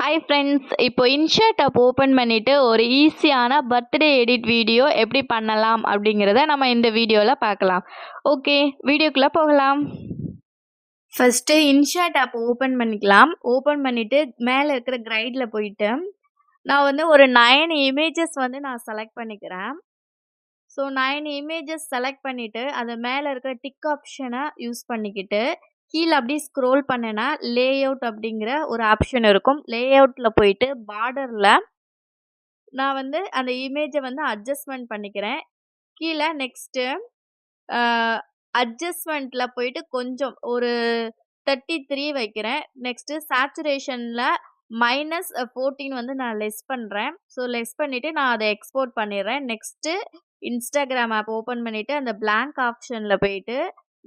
Hi friends, இப்போ InShot app open பண்ணிவிட்டு ஒரு ஈஸியான பர்த்டே எடிட் வீடியோ எப்படி பண்ணலாம் அப்படிங்கிறத நம்ம இந்த வீடியோவில் பார்க்கலாம். ஓகே, வீடியோக்குள்ளே போகலாம். ஃபஸ்ட்டு இன்ஷாட் ஆப் ஓப்பன் பண்ணிக்கலாம். ஓப்பன் பண்ணிவிட்டு மேலே இருக்கிற கைடில் போயிட்டு நான் வந்து ஒரு 9 இமேஜஸ் வந்து நான் செலக்ட் பண்ணிக்கிறேன். ஸோ 9 இமேஜஸ் செலக்ட் பண்ணிவிட்டு அது மேலே இருக்கிற டிக் ஆப்ஷனை யூஸ் பண்ணிக்கிட்டு கீழே அப்படியே ஸ்க்ரோல் பண்ணேன்னா லேஅவுட் அப்படிங்கிற ஒரு ஆப்ஷன் இருக்கும். லேஅவுட்டில் போயிட்டு பார்டரில் நான் வந்து அந்த இமேஜை வந்து அட்ஜஸ்ட்மெண்ட் பண்ணிக்கிறேன். கீழே நெக்ஸ்ட்டு அட்ஜஸ்ட்மெண்ட்டில் போயிட்டு கொஞ்சம் ஒரு 33 வைக்கிறேன். நெக்ஸ்ட்டு சேச்சுரேஷனில் -14 வந்து நான் லெஸ் பண்ணுறேன். ஸோ லெஸ் பண்ணிவிட்டு நான் அதை எக்ஸ்போர்ட் பண்ணிடுறேன். நெக்ஸ்ட்டு இன்ஸ்டாகிராம் ஆப் ஓப்பன் பண்ணிவிட்டு அந்த பிளாங்க் ஆப்ஷனில் போயிட்டு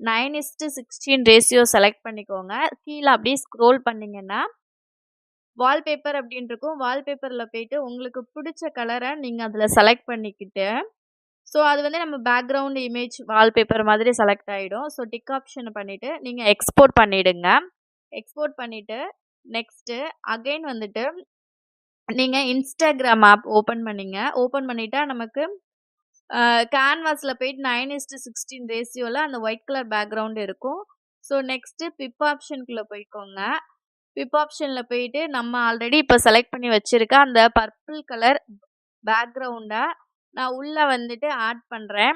9:16 ரேஷியோ செலக்ட் பண்ணிக்கோங்க. கீழே அப்படியே ஸ்க்ரோல் பண்ணிங்கன்னா வால்பேப்பர் அப்படின்னு இருக்கும். வால்பேப்பரில் போயிட்டு உங்களுக்கு பிடிச்ச கலரை நீங்கள் அதில் செலக்ட் பண்ணிக்கிட்டு ஸோ அது வந்து நம்ம பேக்ரவுண்ட் இமேஜ் வால்பேப்பர் மாதிரி செலக்ட் ஆகிடும். ஸோ டிக் ஆப்ஷனை பண்ணிவிட்டு நீங்கள் எக்ஸ்போர்ட் பண்ணிவிடுங்க. எக்ஸ்போர்ட் பண்ணிவிட்டு நெக்ஸ்ட்டு அகைன் வந்துட்டு நீங்கள் இன்ஸ்டாகிராம் ஆப் ஓப்பன் பண்ணிங்க. ஓப்பன் பண்ணிட்டா நமக்கு கேன்வாஸில் போயிட்டு 9:16 ரேஷியோவில் அந்த ஒயிட் கலர் பேக்ரவுண்ட் இருக்கும். ஸோ நெக்ஸ்ட்டு பிப் ஆப்ஷனுக்குள்ளே போய்க்கோங்க. பிப் ஆப்ஷனில் போயிட்டு நம்ம ஆல்ரெடி இப்போ செலக்ட் பண்ணி வச்சுருக்க அந்த பர்பிள் கலர் பேக்ரவுண்டை நான் உள்ளே வந்துட்டு ஆட் பண்ணுறேன்.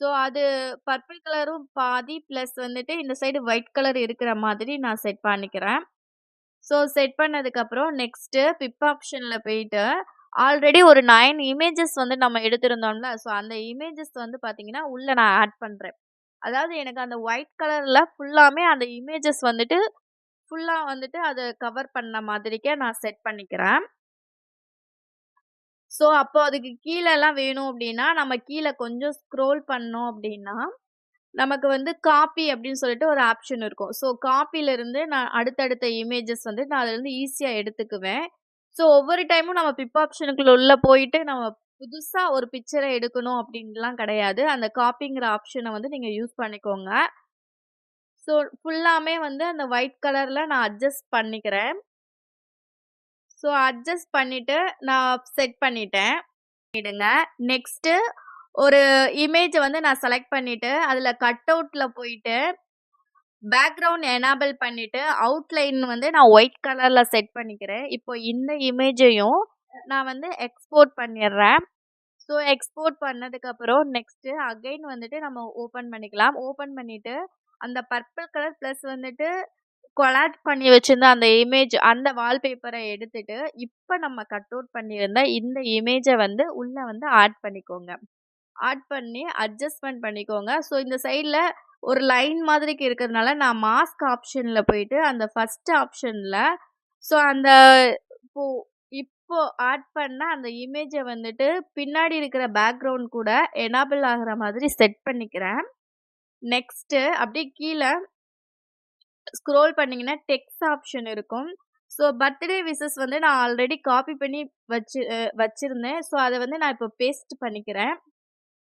ஸோ அது பர்பிள் கலரும் பாதி ப்ளஸ் வந்துட்டு இந்த சைடு ஒயிட் கலர் இருக்கிற மாதிரி நான் செட் பண்ணிக்கிறேன். ஸோ செட் பண்ணதுக்கப்புறம் நெக்ஸ்ட்டு பிப் ஆப்ஷனில் போயிட்டு ஆல்ரெடி ஒரு 9 இமேஜஸ் வந்து நம்ம எடுத்திருந்தோம்ல. ஸோ அந்த இமேஜஸ் வந்து பார்த்தீங்கன்னா உள்ளே நான் ஆட் பண்ணுறேன். அதாவது எனக்கு அந்த ஒயிட் கலரில் ஃபுல்லாமே அந்த இமேஜஸ் வந்துட்டு ஃபுல்லாக வந்துட்டு அதை கவர் பண்ண மாதிரிக்கே நான் செட் பண்ணிக்கிறேன். ஸோ அப்போ அதுக்கு கீழெல்லாம் வேணும் அப்படின்னா நம்ம கீழே கொஞ்சம் ஸ்க்ரோல் பண்ணோம் அப்படின்னா நமக்கு வந்து காப்பி அப்படின்னு சொல்லிட்டு ஒரு ஆப்ஷன் இருக்கும். ஸோ காப்பியிலேருந்து நான் அடுத்தடுத்த இமேஜஸ் வந்து நான் அதுலேருந்து ஈஸியாக எடுத்துக்குவேன். ஸோ ஒவ்வொரு டைமும் நம்ம பிப் ஆப்ஷனுக்குள்ள உள்ள போயிட்டு நம்ம புதுசாக ஒரு பிக்சரை எடுக்கணும் அப்படின்லாம் கிடையாது. அந்த காப்பிங்கிற ஆப்ஷனை வந்து நீங்கள் யூஸ் பண்ணிக்கோங்க. ஸோ ஃபுல்லாமே வந்து அந்த ஒயிட் கலரில் நான் அட்ஜஸ்ட் பண்ணிக்கிறேன். ஸோ அட்ஜஸ்ட் பண்ணிவிட்டு நான் செட் பண்ணிட்டேன். நெக்ஸ்ட்டு ஒரு இமேஜை வந்து நான் செலக்ட் பண்ணிவிட்டு அதில் கட் அவுட்டில் போயிட்டு பேக்ரவுண்ட் எனேபிள் பண்ணிவிட்டு அவுட்லைன் வந்து நான் ஒயிட் கலரில் செட் பண்ணிக்கிறேன். இப்போ இந்த இமேஜையும் நான் வந்து எக்ஸ்போர்ட் பண்ணிடுறேன். ஸோ எக்ஸ்போர்ட் பண்ணதுக்கப்புறம் நெக்ஸ்ட்டு அகைன் வந்துட்டு நம்ம ஓப்பன் பண்ணிக்கலாம். ஓப்பன் பண்ணிவிட்டு அந்த பர்பிள் கலர் ப்ளஸ் வந்துட்டு கொலாட் பண்ணி வச்சுருந்த அந்த இமேஜ் அந்த வால்பேப்பரை எடுத்துட்டு இப்போ நம்ம கட் அவுட் பண்ணியிருந்த இந்த இமேஜை வந்து உள்ளே வந்து ஆட் பண்ணிக்கோங்க. ஆட் பண்ணி அட்ஜஸ்ட்மெண்ட் பண்ணிக்கோங்க. ஸோ இந்த சைடில் ஒரு லைன் மாதிரிக்கு இருக்கிறதுனால நான் மாஸ்க் ஆப்ஷனில் போயிட்டு அந்த ஃபஸ்ட் ஆப்ஷனில் ஸோ அந்த இப்போ ஆட் பண்ண அந்த இமேஜை வந்துட்டு பின்னாடி இருக்கிற பேக்ரவுண்ட் கூட எனேபிள் ஆகிற மாதிரி செட் பண்ணிக்கிறேன். நெக்ஸ்ட்டு அப்படியே கீழே ஸ்க்ரோல் பண்ணிங்கன்னா டெக்ஸ்ட் ஆப்ஷன் இருக்கும். ஸோ பர்த்டே விஷஸ் வந்து நான் ஆல்ரெடி காப்பி பண்ணி வச்சுருந்தேன். ஸோ அதை வந்து நான் இப்போ பேஸ்ட் பண்ணிக்கிறேன்.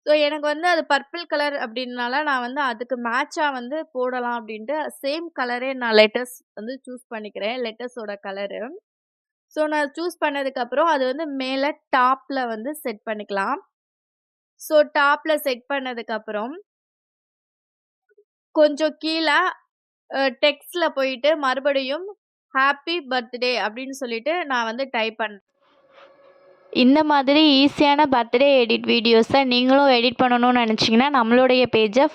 ஸோ எனக்கு வந்து அது பர்பிள் கலர் அப்படின்னால நான் வந்து அதுக்கு மேட்சாக வந்து போடலாம் அப்படின்ட்டு சேம் கலரே நான் லெட்டர்ஸ் வந்து சூஸ் பண்ணிக்கிறேன். லெட்டர்ஸோட கலரு. ஸோ நான் சூஸ் பண்ணதுக்கப்புறம் அது வந்து மேலே டாப்பில் வந்து செட் பண்ணிக்கலாம். ஸோ டாப்பில் செட் பண்ணதுக்கப்புறம் கொஞ்சம் கீழே டெக்ஸ்டில் போயிட்டு மறுபடியும் ஹாப்பி பர்த்டே அப்படின்னு சொல்லிட்டு நான் வந்து டைப் பண்ணுறேன். இந்த மாதிரி ஈஸியான பர்த்டே எடிட் வீடியோஸை நீங்களும் எடிட் பண்ணணும்னு நினச்சிங்கன்னா நம்மளுடைய பேஜை